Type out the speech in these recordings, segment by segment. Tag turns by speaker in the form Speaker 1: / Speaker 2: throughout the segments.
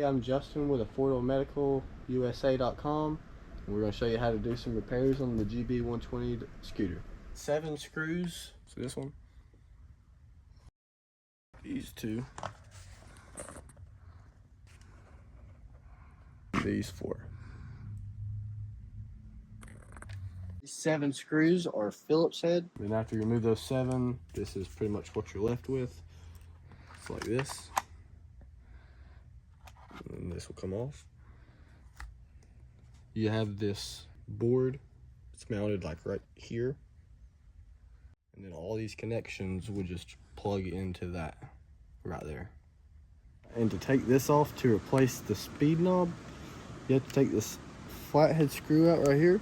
Speaker 1: I'm Justin with AffordableMedicalUSA.com, and we're going to show you how to do some repairs on the GB 120 scooter. 7 screws, so this one, these 2, these 4. These 7 screws are Phillips head. Then after you remove those 7, this is pretty much what you're left with. It's like this. And this will come off. You have this board. It's mounted like right here. And then all these connections will just plug into that right there. And to take this off, to replace the speed knob, you have to take this flathead screw out right here.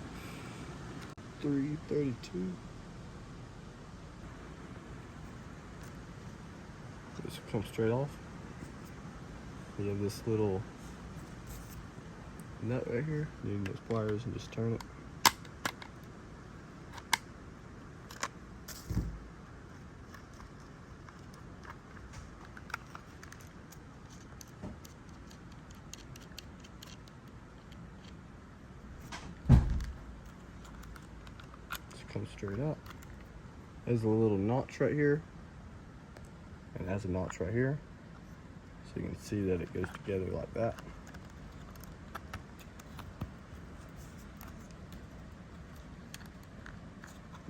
Speaker 1: 332. This will come straight off. You have this little nut right here. You need those pliers and just turn it. Just come straight up. There's a little notch right here, and has a notch right here. So you can see that it goes together like that.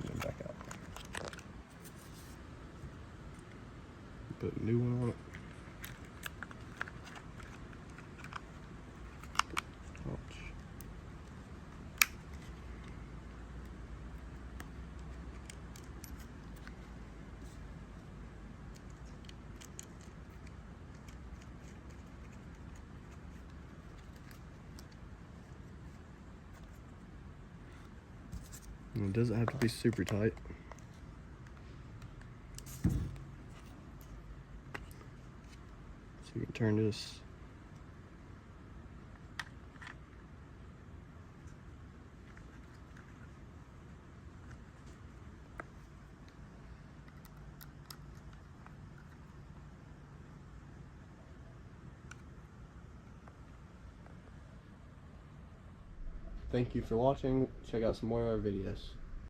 Speaker 1: And then back out. Put a new one on it. Notch. And it doesn't have to be super tight. So you can turn this. Thank you for watching. Check out some more of our videos.